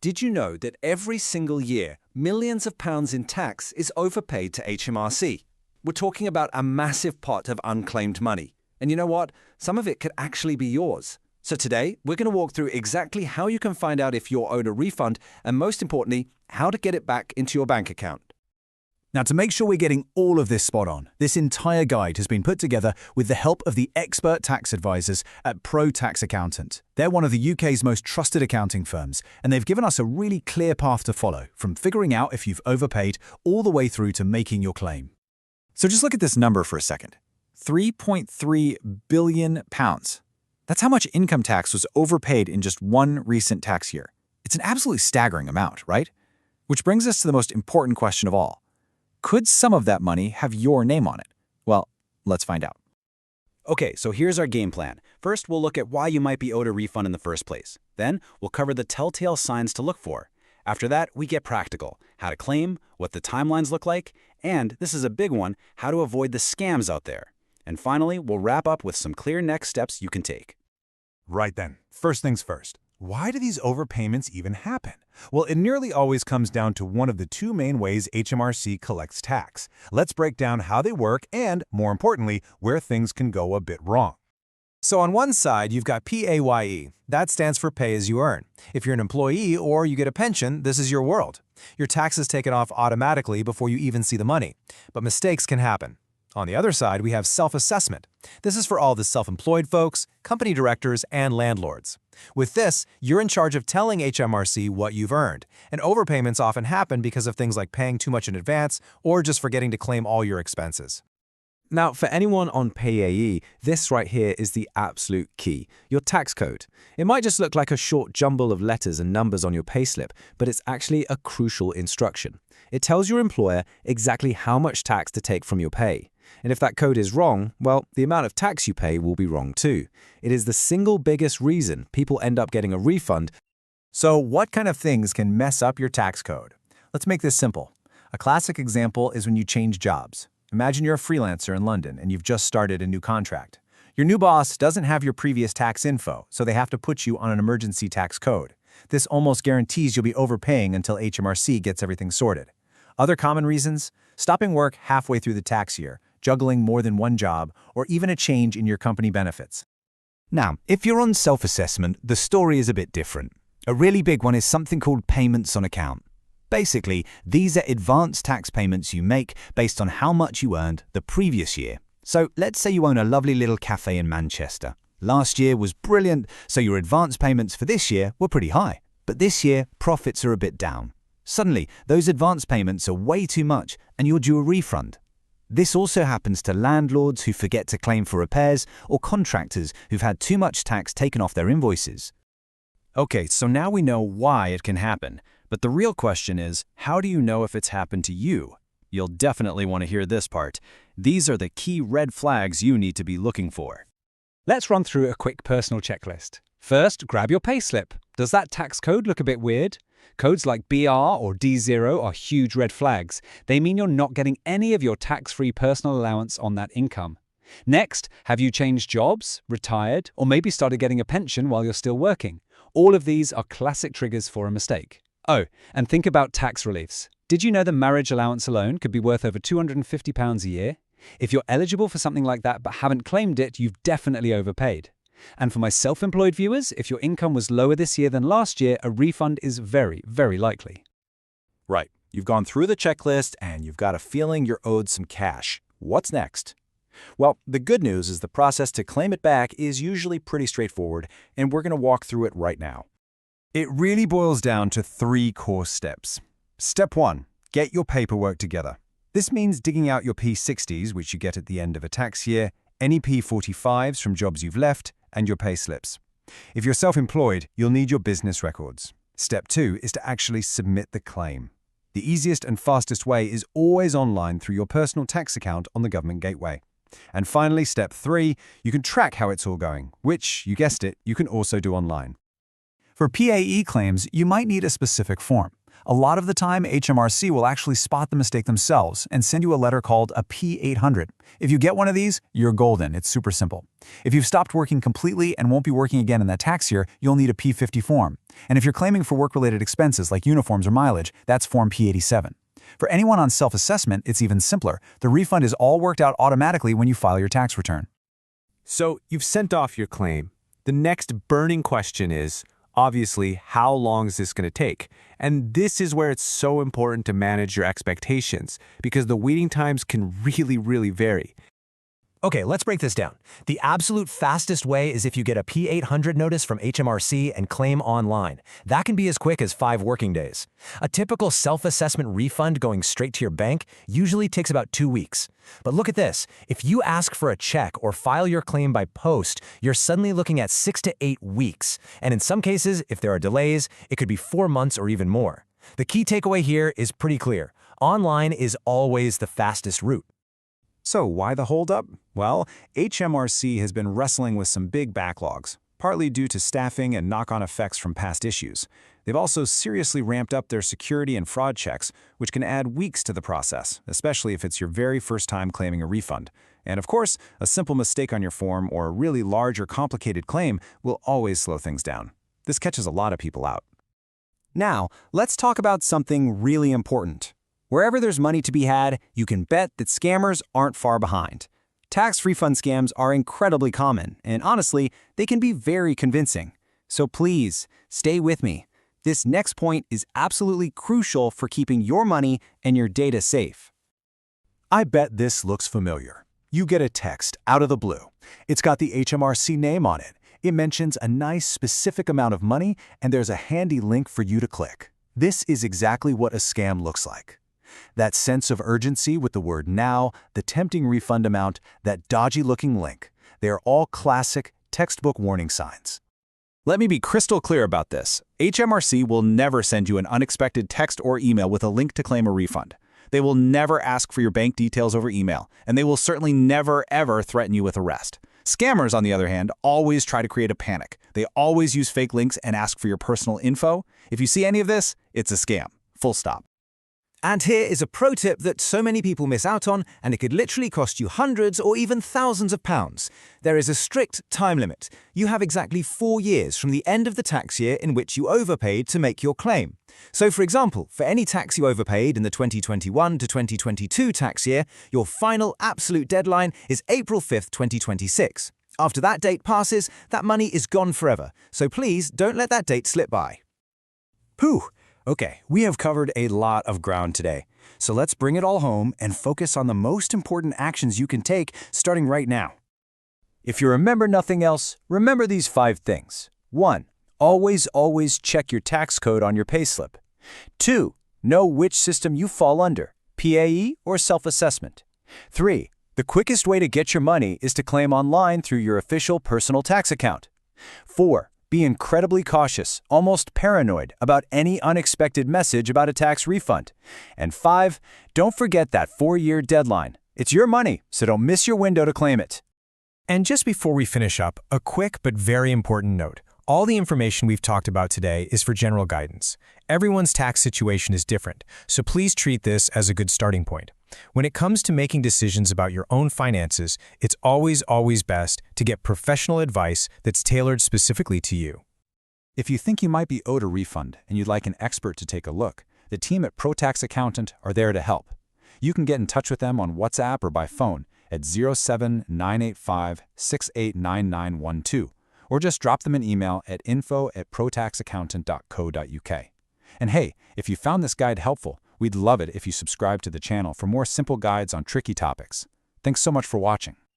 Did you know that every single year, millions of pounds in tax is overpaid to HMRC? We're talking about a massive pot of unclaimed money. And you know what? Some of it could actually be yours. So today, we're going to walk through exactly how you can find out if you're owed a refund, and most importantly, how to get it back into your bank account. Now, to make sure we're getting all of this spot on, this entire guide has been put together with the help of the expert tax advisors at Pro Tax Accountant. They're one of the UK's most trusted accounting firms, and they've given us a really clear path to follow, from figuring out if you've overpaid all the way through to making your claim. So just look at this number for a second. £3.3 billion. That's how much income tax was overpaid in just one recent tax year. It's an absolutely staggering amount, right? Which brings us to the most important question of all. Could some of that money have your name on it? Well, let's find out. Okay, so here's our game plan. First, we'll look at why you might be owed a refund in the first place. Then, we'll cover the telltale signs to look for. After that, we get practical. How to claim, what the timelines look like, and, this is a big one, how to avoid the scams out there. And finally, we'll wrap up with some clear next steps you can take. Right then, first things first. Why do these overpayments even happen? Well, it nearly always comes down to one of the two main ways HMRC collects tax. Let's break down how they work and, more importantly, where things can go a bit wrong. So on one side, you've got PAYE. That stands for pay as you earn. If you're an employee or you get a pension, this is your world. Your tax is taken off automatically before you even see the money. But mistakes can happen. On the other side, we have self-assessment. This is for all the self-employed folks, company directors, and landlords. With this, you're in charge of telling HMRC what you've earned, and overpayments often happen because of things like paying too much in advance or just forgetting to claim all your expenses. Now, for anyone on PAYE, this right here is the absolute key, your tax code. It might just look like a short jumble of letters and numbers on your payslip, but it's actually a crucial instruction. It tells your employer exactly how much tax to take from your pay. And if that code is wrong, well, the amount of tax you pay will be wrong too. It is the single biggest reason people end up getting a refund. So what kind of things can mess up your tax code? Let's make this simple. A classic example is when you change jobs. Imagine you're a freelancer in London and you've just started a new contract. Your new boss doesn't have your previous tax info, so they have to put you on an emergency tax code. This almost guarantees you'll be overpaying until HMRC gets everything sorted. Other common reasons? Stopping work halfway through the tax year, juggling more than one job, or even a change in your company benefits. Now, if you're on self-assessment, the story is a bit different. A really big one is something called payments on account. Basically, these are advance tax payments you make based on how much you earned the previous year. So let's say you own a lovely little cafe in Manchester. Last year was brilliant, so your advance payments for this year were pretty high. But this year, profits are a bit down. Suddenly, those advance payments are way too much and you're due a refund. This also happens to landlords who forget to claim for repairs or contractors who've had too much tax taken off their invoices. Okay, so now we know why it can happen. But the real question is, how do you know if it's happened to you? You'll definitely want to hear this part. These are the key red flags you need to be looking for. Let's run through a quick personal checklist. First, grab your payslip. Does that tax code look a bit weird? Codes like BR or D0 are huge red flags. They mean you're not getting any of your tax-free personal allowance on that income. Next, have you changed jobs, retired, or maybe started getting a pension while you're still working? All of these are classic triggers for a mistake. Oh, and think about tax reliefs. Did you know the marriage allowance alone could be worth over £250 a year? If you're eligible for something like that but haven't claimed it, you've definitely overpaid. And for my self-employed viewers, if your income was lower this year than last year, a refund is very, very likely. Right, you've gone through the checklist and you've got a feeling you're owed some cash. What's next? Well, the good news is the process to claim it back is usually pretty straightforward, and we're going to walk through it right now. It really boils down to 3 core steps. Step 1. Get your paperwork together. This means digging out your P60s, which you get at the end of a tax year, any P45s from jobs you've left, and your payslips. If you're self-employed, you'll need your business records. Step 2 is to actually submit the claim. The easiest and fastest way is always online through your personal tax account on the government gateway. And finally, step 3, you can track how it's all going, which, you guessed it, you can also do online. For PAYE claims, you might need a specific form. A lot of the time, HMRC will actually spot the mistake themselves and send you a letter called a P800. If you get one of these, you're golden. It's super simple. If you've stopped working completely and won't be working again in that tax year, you'll need a P50 form. And if you're claiming for work-related expenses like uniforms or mileage, that's Form P87. For anyone on self-assessment, it's even simpler. The refund is all worked out automatically when you file your tax return. So you've sent off your claim. The next burning question is, obviously, how long is this going to take? And this is where it's so important to manage your expectations, because the waiting times can really vary. Okay, let's break this down. The absolute fastest way is if you get a P800 notice from HMRC and claim online. That can be as quick as 5 working days. A typical self-assessment refund going straight to your bank usually takes about 2 weeks. But look at this. If you ask for a check or file your claim by post, you're suddenly looking at 6 to 8 weeks. And in some cases, if there are delays, it could be 4 months or even more. The key takeaway here is pretty clear. Online is always the fastest route. So why the holdup? Well, HMRC has been wrestling with some big backlogs, partly due to staffing and knock-on effects from past issues. They've also seriously ramped up their security and fraud checks, which can add weeks to the process, especially if it's your very first time claiming a refund. And of course, a simple mistake on your form or a really large or complicated claim will always slow things down. This catches a lot of people out. Now, let's talk about something really important. Wherever there's money to be had, you can bet that scammers aren't far behind. Tax refund scams are incredibly common, and honestly, they can be very convincing. So please, stay with me. This next point is absolutely crucial for keeping your money and your data safe. I bet this looks familiar. You get a text out of the blue. It's got the HMRC name on it. It mentions a nice specific amount of money, and there's a handy link for you to click. This is exactly what a scam looks like. That sense of urgency with the word now, the tempting refund amount, that dodgy-looking link. They are all classic textbook warning signs. Let me be crystal clear about this. HMRC will never send you an unexpected text or email with a link to claim a refund. They will never ask for your bank details over email, and they will certainly never, ever threaten you with arrest. Scammers, on the other hand, always try to create a panic. They always use fake links and ask for your personal info. If you see any of this, it's a scam. Full stop. And here is a pro tip that so many people miss out on, and it could literally cost you hundreds or even thousands of pounds. There is a strict time limit. You have exactly 4 years from the end of the tax year in which you overpaid to make your claim. So for example, for any tax you overpaid in the 2021 to 2022 tax year, your final absolute deadline is April 5th, 2026. After that date passes, that money is gone forever. So please don't let that date slip by. Phew! Okay, we have covered a lot of ground today. So let's bring it all home and focus on the most important actions you can take starting right now. If you remember nothing else, remember these 5 things. 1. Always check your tax code on your payslip. 2. Know which system you fall under, PAYE or self-assessment. 3. The quickest way to get your money is to claim online through your official personal tax account. 4. Be incredibly cautious, almost paranoid, about any unexpected message about a tax refund. And 5, don't forget that 4-year deadline. It's your money, so don't miss your window to claim it. And just before we finish up, a quick but very important note. All the information we've talked about today is for general guidance. Everyone's tax situation is different, so please treat this as a good starting point. When it comes to making decisions about your own finances, it's always best to get professional advice that's tailored specifically to you. If you think you might be owed a refund and you'd like an expert to take a look, the team at ProTax Accountant are there to help. You can get in touch with them on WhatsApp or by phone at 07985689912, or just drop them an email at info@protaxaccountant.co.uk. And hey, if you found this guide helpful, we'd love it if you subscribe to the channel for more simple guides on tricky topics. Thanks so much for watching.